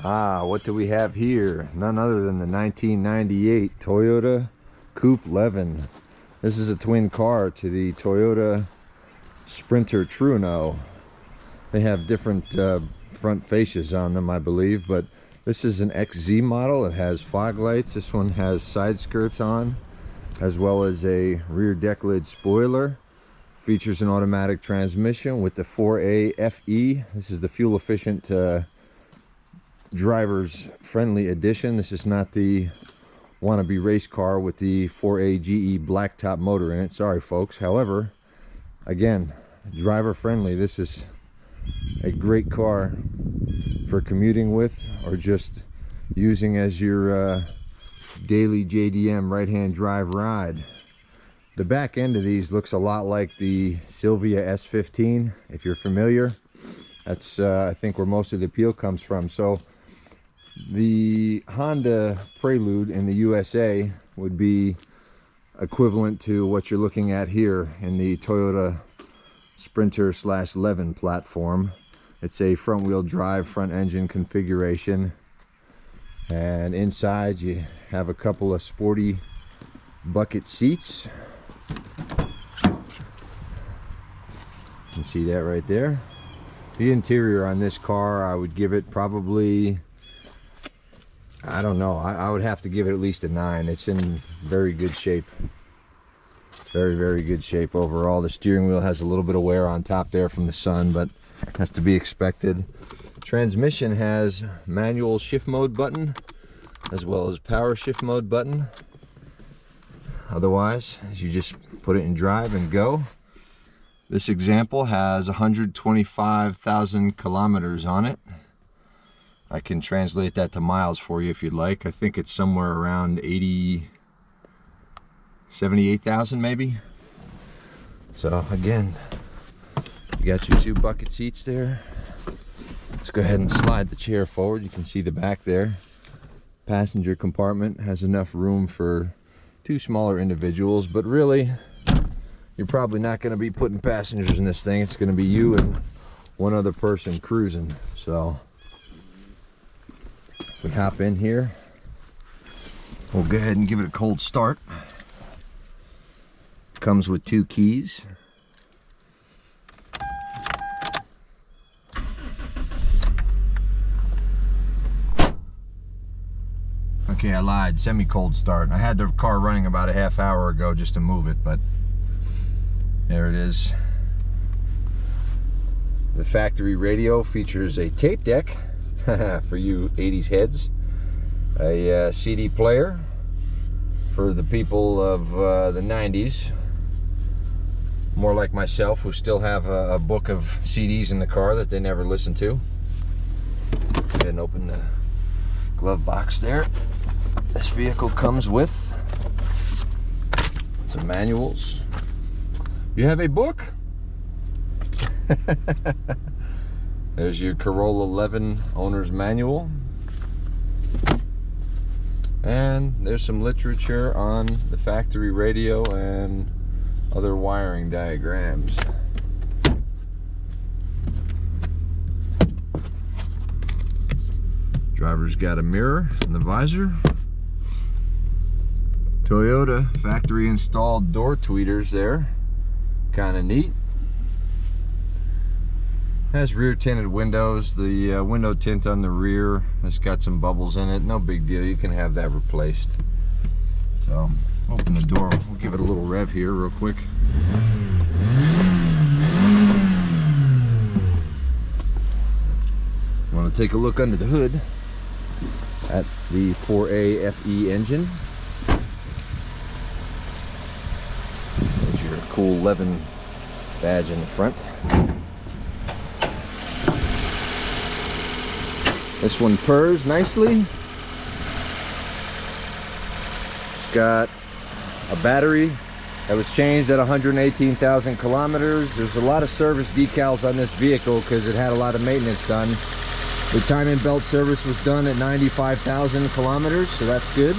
What do we have here? None other than the 1998 Toyota Coupe Levin. This is a twin car to the Toyota Sprinter Truno. They have different front fascias on them, I believe, but this is an XZ model. It has fog lights. This one has side skirts on, as well as a rear deck lid spoiler. Features an automatic transmission with the 4A FE. This is the fuel efficient drivers friendly edition. This is not the wannabe race car with the 4A GE blacktop motor in it. Sorry folks. However, again, driver friendly. This is a great car for commuting with or just using as your daily JDM right hand drive ride. The back end of these looks a lot like the Silvia S15, if you're familiar. That's I think where most of the appeal comes from. So the Honda Prelude in the USA would be equivalent to what you're looking at here in the Toyota Sprinter / Levin platform. It's a front wheel drive, front engine configuration, and inside you have a couple of sporty bucket seats. You can see that right there. The interior on this car, I would give it probably, I don't know, I would have to give it at least a 9. It's in very good shape. Very good shape overall. The steering wheel has a little bit of wear on top there from the sun, but has to be expected. Transmission has manual shift mode button as well as power shift mode button. Otherwise, you just put it in drive and go. This example has 125,000 kilometers on it. I can translate that to miles for you if you'd like. I think it's somewhere around 78,000 maybe. So again, you got your 2 bucket seats there. Let's go ahead and slide the chair forward. You can see the back there. Passenger compartment has enough room for 2 smaller individuals, but really you're probably not going to be putting passengers in this thing. It's going to be you and one other person cruising. So if we hop in here, we'll go ahead and give it a cold start. Comes with 2 keys. Okay, I lied. Semi-cold start. I had the car running about a half hour ago just to move it, but there it is. The factory radio features a tape deck for you 80s heads, a CD player for the people of the 90s, more like myself, who still have a book of CDs in the car that they never listen to. Go ahead and open the glove box there. This vehicle comes with some manuals. You have a book? There's your Corolla Levin owner's manual. And there's some literature on the factory radio and other wiring diagrams. Driver's got a mirror in the visor. Toyota factory installed door tweeters there. Kind of neat. Has rear tinted windows. The window tint on the rear has got some bubbles in it. No big deal. You can have that replaced. So open the door. We'll give it a little rev here real quick. Want to take a look under the hood at the 4A FE engine. There's your cool Levin badge in the front. This one purrs nicely. It's got a battery that was changed at 118,000 kilometers. There's a lot of service decals on this vehicle because it had a lot of maintenance done. The timing belt service was done at 95,000 kilometers, so that's good.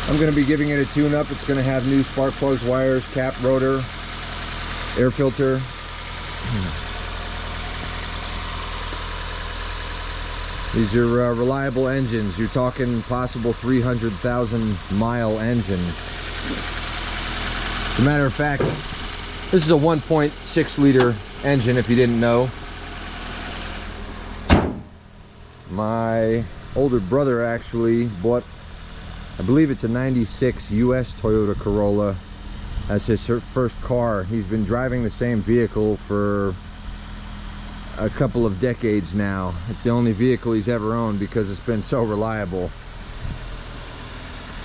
I'm going to be giving it a tune-up. It's going to have new spark plugs, wires, cap, rotor, air filter. These are reliable engines. You're talking possible 300,000 mile engine. As a matter of fact, this is a 1.6 liter engine, if you didn't know. My older brother actually bought, I believe it's a 96 US Toyota Corolla as his first car. He's been driving the same vehicle for a couple of decades now. It's the only vehicle he's ever owned because it's been so reliable.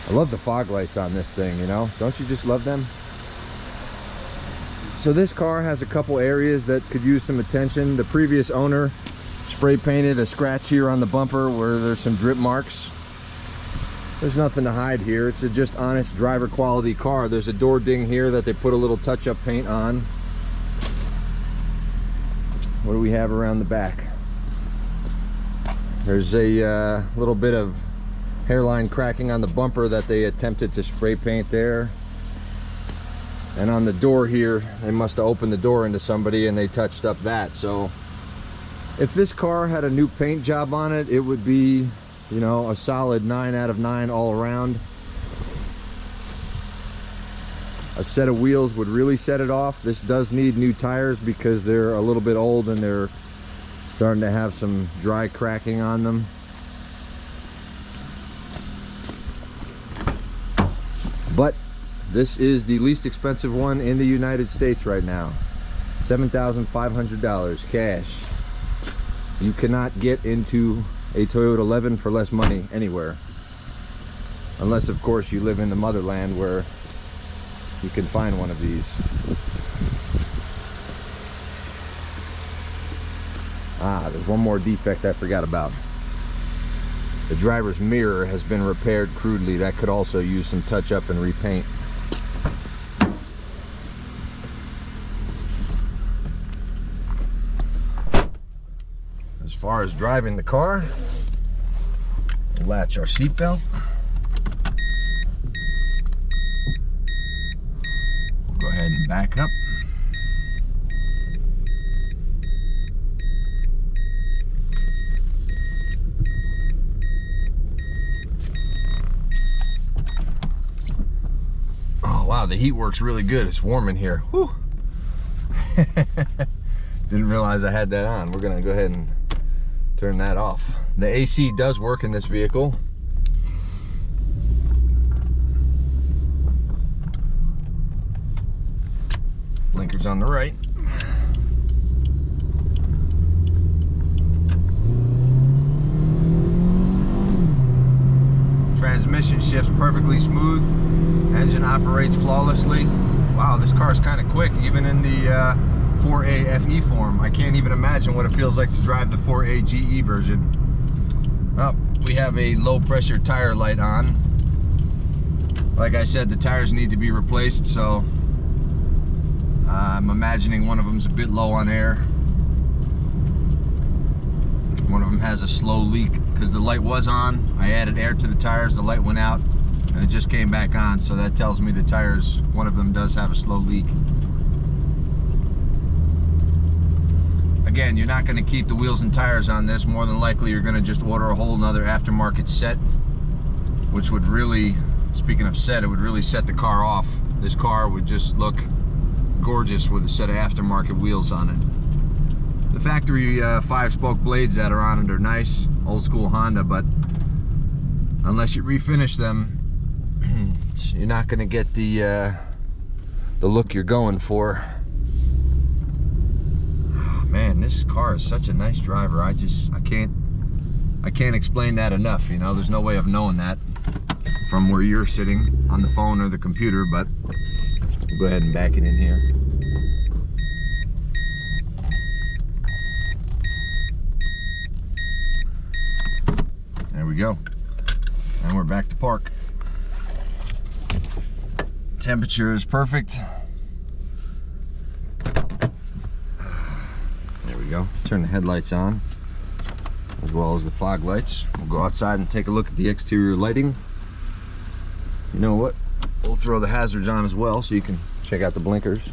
I love the fog lights on this thing, you know? Don't you just love them? So this car has a couple areas that could use some attention. The previous owner spray painted a scratch here on the bumper where there's some drip marks. There's nothing to hide here. It's a just honest driver quality car. There's a door ding here that they put a little touch-up paint on. What do we have around the back? There's a little bit of hairline cracking on the bumper that they attempted to spray paint there. And on the door here, they must have opened the door into somebody and they touched up that. So if this car had a new paint job on it, it would be, you know, a solid 9 out of 9 all around. A set of wheels would really set it off. This does need new tires because they're a little bit old and they're starting to have some dry cracking on them. But this is the least expensive one in the United States right now. $7,500 cash. You cannot get into a Toyota Levin for less money anywhere. Unless, of course, you live in the motherland where you can find one of these. Ah, there's one more defect I forgot about. The driver's mirror has been repaired crudely. That could also use some touch-up and repaint. As far as driving the car, we'll latch our seatbelt. Go ahead and back up. Oh wow, the heat works really good. It's warm in here. Whew. Didn't realize I had that on. We're gonna go ahead and turn that off. The AC does work in this vehicle. Blinkers on the right. Transmission shifts perfectly smooth. Engine operates flawlessly. Wow, this car is kind of quick, even in the 4A FE form. I can't even imagine what it feels like to drive the 4A GE version. Oh, we have a low pressure tire light on. Like I said, the tires need to be replaced, so I'm imagining one of them's a bit low on air. One of them has a slow leak because the light was on. I added air to the tires, the light went out, and it just came back on. So that tells me the tires, one of them does have a slow leak. Again, you're not going to keep the wheels and tires on this. More than likely, you're going to just order a whole nother aftermarket set, which would really, speaking of set, it would really set the car off. This car would just look gorgeous with a set of aftermarket wheels on it. The factory 5-spoke blades that are on it are nice, old school Honda, but unless you refinish them, you're not going to get the look you're going for. Man, this car is such a nice driver. I can't explain that enough. You know, there's no way of knowing that from where you're sitting on the phone or the computer, but we'll go ahead and back it in here. There we go. And we're back to park. Temperature is perfect. There we go. Turn the headlights on, as well as the fog lights. We'll go outside and take a look at the exterior lighting. You know what? We'll throw the hazards on as well so you can check out the blinkers.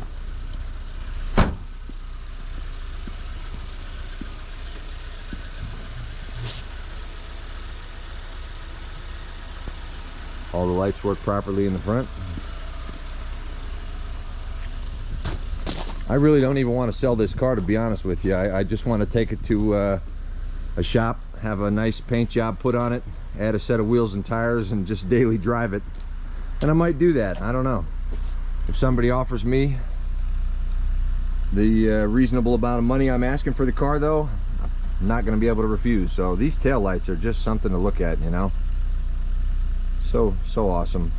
All the lights work properly in the front. I really don't even want to sell this car, to be honest with you. I just want to take it to a shop, have a nice paint job put on it, add a set of wheels and tires, and just daily drive it. And I might do that. I don't know. If somebody offers me the reasonable amount of money I'm asking for the car, though, I'm not going to be able to refuse. So these taillights are just something to look at, you know. So awesome.